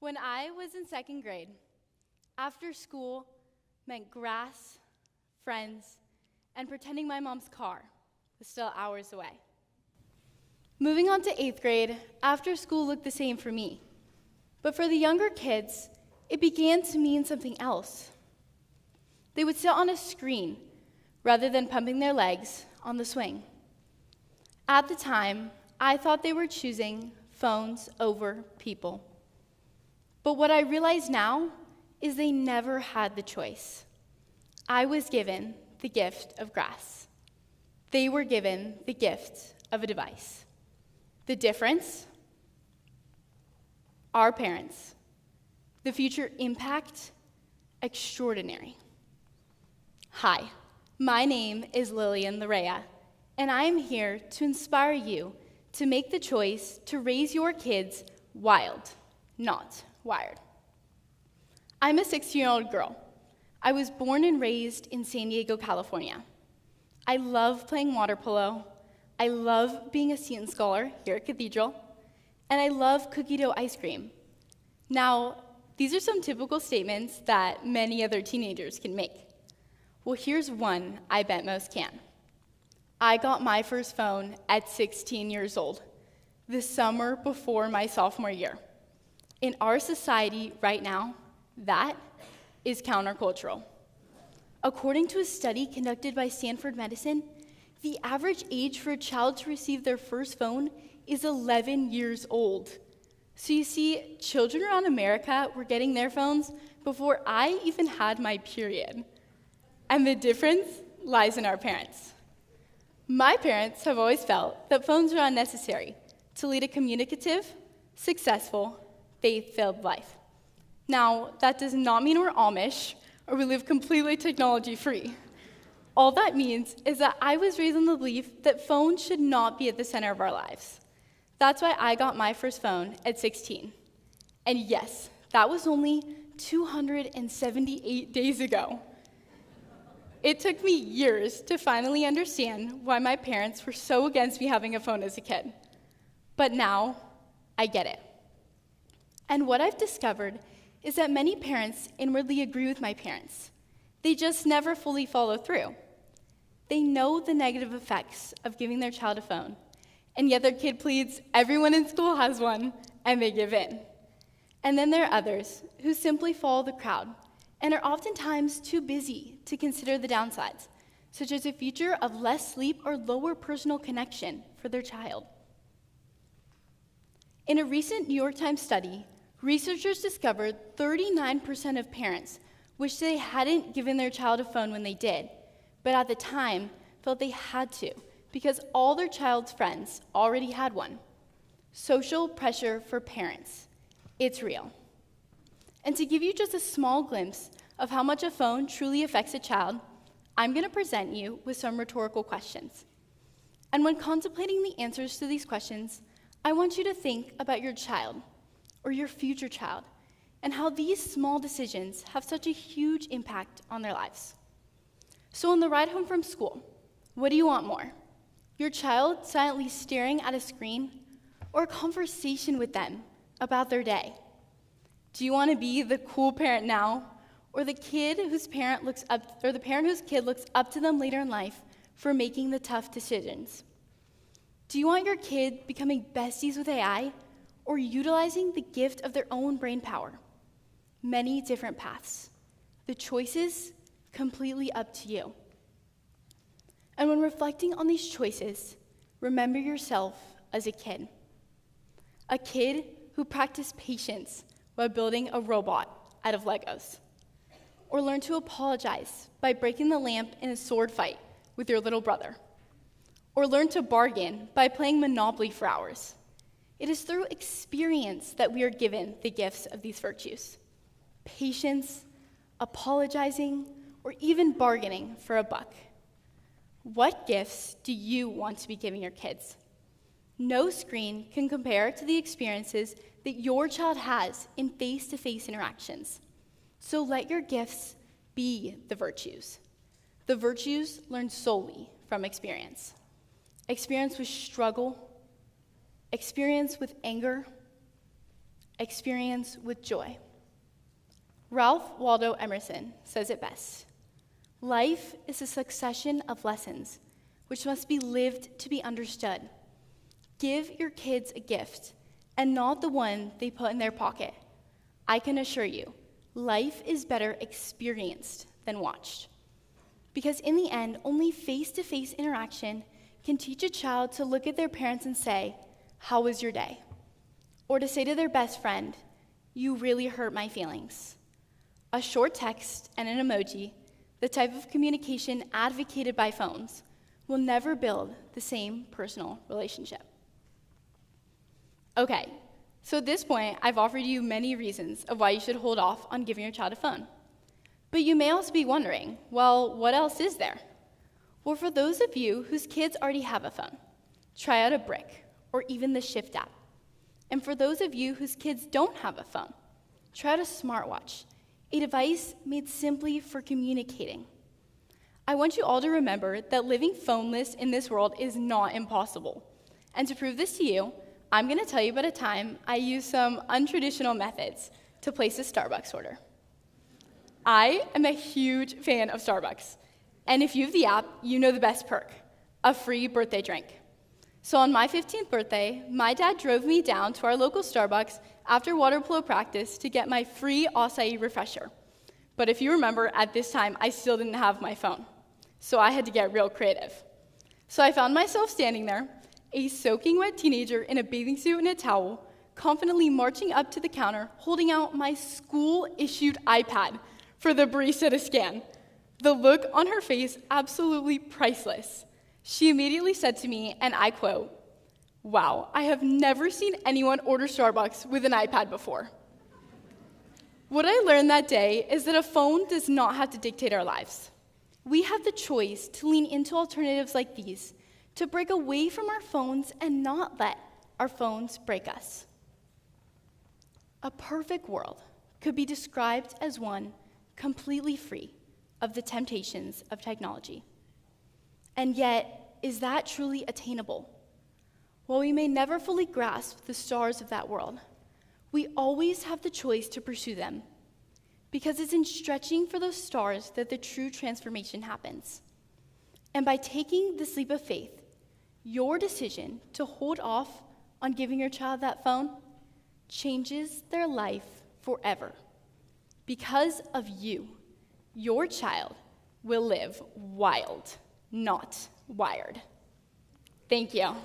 When I was in second grade, after school meant grass, friends, and pretending my mom's car was still hours away. Moving on to eighth grade, after school looked the same for me. But for the younger kids, it began to mean something else. They would sit on a screen rather than pumping their legs on the swing. At the time, I thought they were choosing phones over people. But what I realize now is they never had the choice. I was given the gift of grass. They were given the gift of a device. The difference? Our parents. The future impact? Extraordinary. Hi, my name is Lillian Raia, and I am here to inspire you to make the choice to raise your kids wild, not wired. I'm a 16-year-old girl. I was born and raised in San Diego, California. I love playing water polo. I love being a Seton Scholar here at Cathedral, and I love cookie dough ice cream. Now, these are some typical statements that many other teenagers can make. Well, here's one I bet most can. I got my first phone at 16 years old, the summer before my sophomore year. In our society right now, that is countercultural. According to a study conducted by Stanford Medicine, the average age for a child to receive their first phone is 11 years old. So you see, children around America were getting their phones before I even had my period. And the difference lies in our parents. My parents have always felt that phones are unnecessary to lead a communicative, successful, faith-filled life. Now, that does not mean we're Amish or we live completely technology-free. All that means is that I was raised in the belief that phones should not be at the center of our lives. That's why I got my first phone at 16. And yes, that was only 278 days ago. It took me years to finally understand why my parents were so against me having a phone as a kid. But now, I get it. And what I've discovered is that many parents inwardly agree with my parents. They just never fully follow through. They know the negative effects of giving their child a phone, and yet their kid pleads, everyone in school has one, and they give in. And then there are others who simply follow the crowd and are oftentimes too busy to consider the downsides, such as a future of less sleep or lower personal connection for their child. In a recent New York Times study, researchers discovered 39% of parents wished they hadn't given their child a phone when they did, but at the time felt they had to because all their child's friends already had one. Social pressure for parents. It's real. And to give you just a small glimpse of how much a phone truly affects a child, I'm going to present you with some rhetorical questions. And when contemplating the answers to these questions, I want you to think about your child or your future child and how these small decisions have such a huge impact on their lives. So on the ride home from school, what do you want more? Your child silently staring at a screen or a conversation with them about their day? Do you want to be the cool parent now or the parent whose kid looks up to them later in life for making the tough decisions? Do you want your kid becoming besties with AI or utilizing the gift of their own brain power? Many different paths. The choices completely up to you. And when reflecting on these choices, remember yourself as a kid who practiced patience while building a robot out of Legos, or learned to apologize by breaking the lamp in a sword fight with your little brother, or learned to bargain by playing Monopoly for hours. It is through experience that we are given the gifts of these virtues: patience, apologizing, or even bargaining for a buck. What gifts do you want to be giving your kids? No screen can compare to the experiences that your child has in face-to-face interactions. So let your gifts be the virtues learned solely from experience. Experience with struggle, experience with anger, experience with joy. Ralph Waldo Emerson says it best. Life is a succession of lessons which must be lived to be understood. Give your kids a gift and not the one they put in their pocket. I can assure you, life is better experienced than watched. Because in the end, only face-to-face interaction can teach a child to look at their parents and say, "How was your day?" Or to say to their best friend, "You really hurt my feelings." A short text and an emoji, the type of communication advocated by phones, will never build the same personal relationship. Okay, so at this point, I've offered you many reasons of why you should hold off on giving your child a phone. But you may also be wondering, well, what else is there? Well, for those of you whose kids already have a phone, try out a Brick or even the Shift app. And for those of you whose kids don't have a phone, try out a smartwatch, a device made simply for communicating. I want you all to remember that living phoneless in this world is not impossible. And to prove this to you, I'm going to tell you about a time I used some untraditional methods to place a Starbucks order. I am a huge fan of Starbucks. And if you have the app, you know the best perk, a free birthday drink. So on my 15th birthday, my dad drove me down to our local Starbucks after water polo practice to get my free acai refresher. But if you remember, at this time, I still didn't have my phone. So I had to get real creative. So I found myself standing there, a soaking wet teenager in a bathing suit and a towel, confidently marching up to the counter, holding out my school-issued iPad for the barista to scan. The look on her face, absolutely priceless. She immediately said to me, and I quote, "Wow, I have never seen anyone order Starbucks with an iPad before." What I learned that day is that a phone does not have to dictate our lives. We have the choice to lean into alternatives like these, to break away from our phones and not let our phones break us. A perfect world could be described as one completely free of the temptations of technology. And yet, is that truly attainable? While we may never fully grasp the stars of that world, we always have the choice to pursue them, because it's in stretching for those stars that the true transformation happens. And by taking this leap of faith, your decision to hold off on giving your child that phone changes their life forever. Because of you, your child will live wild, not wired. Thank you.